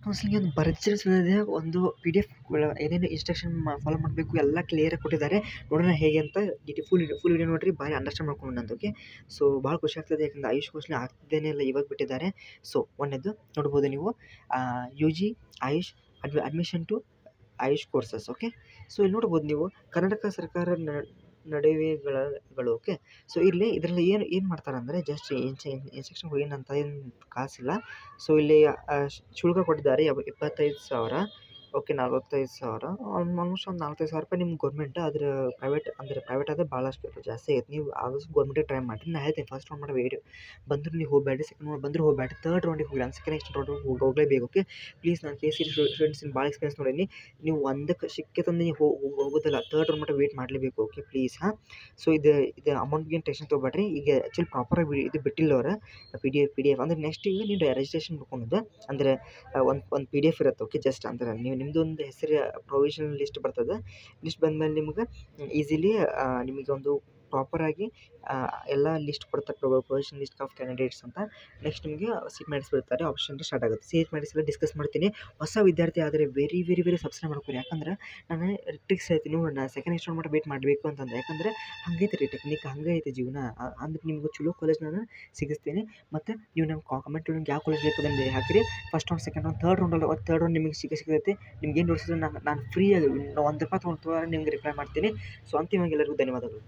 Counselling ಒಂದು ಭರ್ಜರಿ ಒಂದು PDF ಏನೇನು ಇನ್ಸ್ಟ್ರಕ್ಷನ್ ಫಾಲೋ ಮಾಡಬೇಕು ಎಲ್ಲ ಕ್ಲಿಯರಾಗಿ ಕೊಟ್ಟಿದ್ದಾರೆ. ನೋಡೋಣ ಹೇಗೆ ಅಂತ ಫುಲ್ ವಿಡಿಯೋ ನೋಡಿರಿ, ಭಾರಿ ಅಂಡರ್ಸ್ಟ್ಯಾಂಡ್ ಮಾಡ್ಕೊಂಡು ಅಂತ. ಓಕೆ, ಸೊ ಭಾಳ ಖುಷಿ ಆಗ್ತದೆ, ಯಾಕಂದರೆ ಆಯುಷ್ ಕೌನ್ಸಿಲಿಂಗ್ ಆಗ್ತದೇನೆ ಇಲ್ಲ ಇವಾಗ ಬಿಟ್ಟಿದ್ದಾರೆ. ಸೊ ಒಂದೇದು ನೋಡ್ಬೋದು ನೀವು, UG AYUSH admission to AYUSH courses. Okay, so ಇಲ್ಲಿ ನೋಡ್ಬೋದು ನೀವು ಕರ್ನಾಟಕ ಸರ್ಕಾರ ನಡುವೆಗಳು. ಓಕೆ, ಸೊ ಇದರಲ್ಲಿ ಏನು ಮಾಡ್ತಾರೆ ಅಂದರೆ ಜಸ್ಟ್ ಇನ್ಸ್ಟ್ರಕ್ಷನ್ ಏನಂತ ಏನು ಕಾಸಿಲ್ಲ. ಸೊ ಇಲ್ಲಿ ಶುಲ್ಕ ಕೊಟ್ಟಿದ್ದಾರೆ 25,000. ಓಕೆ, 45,000 ಆಲ್ಮೋಸ್ಟ್ ಒಂದು 45,000 ರೂಪಾಯಿ ನಿಮ್ಗೆ ಗೌರ್ಮೆಂಟ್. ಅದ್ರ ಪ್ರೈವೇಟ್ ಆದರೆ ಭಾಳಷ್ಟು ಜಾಸ್ತಿ ಆಗೈತೆ. ನೀವು ಆದಷ್ಟು ಗೌರ್ಮೆಂಟಿಗೆ ಟ್ರೈ ಮಾಡಿರಿ. ನಾನು ಹೇಳ್ತೀನಿ, ಫಸ್ಟ್ ರೌಂಡ್ ಮಾಡೋ ವೇಡಿಯೋ ಬಂದರೂ ನೀವು ಹೋಗಬೇಡಿ, ಸೆಕೆಂಡ್ ರೌಂಡ್ ಬಂದರೂ ಹೋಗಬೇಡಿ, ಥರ್ಡ್ ರೌಂಡಿಗೆ ಹೋಗಿ. ಸೆಕೆಂಡ್ ನೆಕ್ಸ್ಟ್ ರೌಂಡಿಗೆ ಹೋಗಲೇಬೇಕು. ಓಕೆ, ಪ್ಲೀಸ್, ನಾನು KCET ಸ್ಟೂಡೆಂಟ್ಸಿನ ಭಾಳ ಎಕ್ಸ್ಪೀರಿಯನ್ಸ್ ನೋಡೀನಿ. ನೀವು ಒಂದಕ್ಕೆ ಸಿಕ್ಕಿತಂದು ನೀವು ಹೋಗೋದಿಲ್ಲ, ಥರ್ಡ್ ರೌಂಡ್ ಮಟ್ಟ ವೇಟ್ ಮಾಡಲೇಬೇಕು. Okay, please. ಸೊ ಇದು ಅಮೌಂಟ್ಗೇನು ಟೆನ್ಷನ್ ತೊಗೊಬೇಡ್ರಿ. ಈಗ ಆ್ಯಕ್ಚುಲಿ ಪ್ರಾಪರಾಗಿ ಇದು ಬಿಟ್ಟಿಲ್ಲ ಅವ್ರು PDF ಅಂದರೆ ನೆಕ್ಸ್ಟ್ ಈಗ ನೀವು ರಿಜಿಸ್ಟ್ರೇಷನ್ ಮಾಡ್ಕೊಂಡು ಅಂದರೆ ಒಂದು PDF ಇರುತ್ತೆ. ಓಕೆ, ಜಸ್ಟ್ ಅಂದ್ರೆ ನಿಮ್ಮದೊಂದು ಹೆಸರು ಪ್ರೊವಿಷನಲ್ ಲಿಸ್ಟ್ ಬರ್ತದೆ. ಲಿಸ್ಟ್ ಬಂದಮೇಲೆ ನಿಮ್ಗೆ ಈಸಿಲಿ ನಿಮಗೆ ಒಂದು ಪ್ರಾಪರಾಗಿ ಎಲ್ಲ ಲಿಸ್ಟ್ ಕೊಡ್ತಾರೆ, ಪ್ರೊವಿಷನಲ್ ಲಿಸ್ಟ್ ಆಫ್ ಕ್ಯಾಂಡಿಡೇಟ್ಸ್ ಅಂತ. ನೆಕ್ಸ್ಟ್ ನಿಮಗೆ ಸೀಟ್ ಮ್ಯಾಟ್ರಿಕ್ಸ್ ಬಿಡ್ತಾರೆ, ಆಪ್ಷನ್ ಸ್ಟಾರ್ಟ್ ಆಗುತ್ತೆ. ಸೀಟ್ ಮ್ಯಾಟ್ರಿಕ್ಸ್ ಎಲ್ಲ ಡಿಸ್ಕಸ್ ಮಾಡ್ತೀನಿ. ಹೊಸ ವಿದ್ಯಾರ್ಥಿ ಆದರೆ ವೆರಿ ವೆರಿ ವೆರಿ ಸಬ್ಸ್ಕ್ರೈಬ್ ಮಾಡ್ಕೊರಿ. ಯಾಕಂದ್ರೆ ನಾನು ಟ್ರಿಕ್ಸ್ ಹೇಳ್ತೀನಿ, ನಾನು ಸೆಕೆಂಡ್ ಇನ್ಸ್ಟಾಲ್ ಮಾಡಿ ವೇಟ್ ಮಾಡಬೇಕು ಅಂತಂದು. ಯಾಕಂದರೆ ಹಂಗೈತೆ ರೀ ಟೆಕ್ನಿಕ್, ಹಂಗೆ ಐತೆ ಜೀವನ. ಅಂದ್ರೆ ನಿಮ್ಗೆ ಚಲೋ ಕಾಲೇಜ್ ನಾನು ಸಿಗಿಸ್ತೀನಿ. ಮತ್ತು ನೀವು ನಮ್ಮ ಕಮೆಂಟ್ ನಿಮ್ಗೆ ಯಾವ ಕಾಲೇಜ್ ಬೇಕು ಅದನ್ನು ಹಾಕಿರಿ. First round, second round, third round ನಿಮಗೆ ಸಿಗ್ತೈತಿ. ನಿಮ್ಗೆ ಏನು ನೋಡಿಸಿದ್ರೆ ನಾನು ಫ್ರೀಯಾಗಿ $1 ತೊಗೊಂಡು ನಿಮ್ಗೆ ರಿಪ್ಲೈ ಮಾಡ್ತೀನಿ. ಸೊ ಅಂತಿಮವಾಗಿ ಎಲ್ಲರಿಗೂ ಧನ್ಯವಾದಗಳು.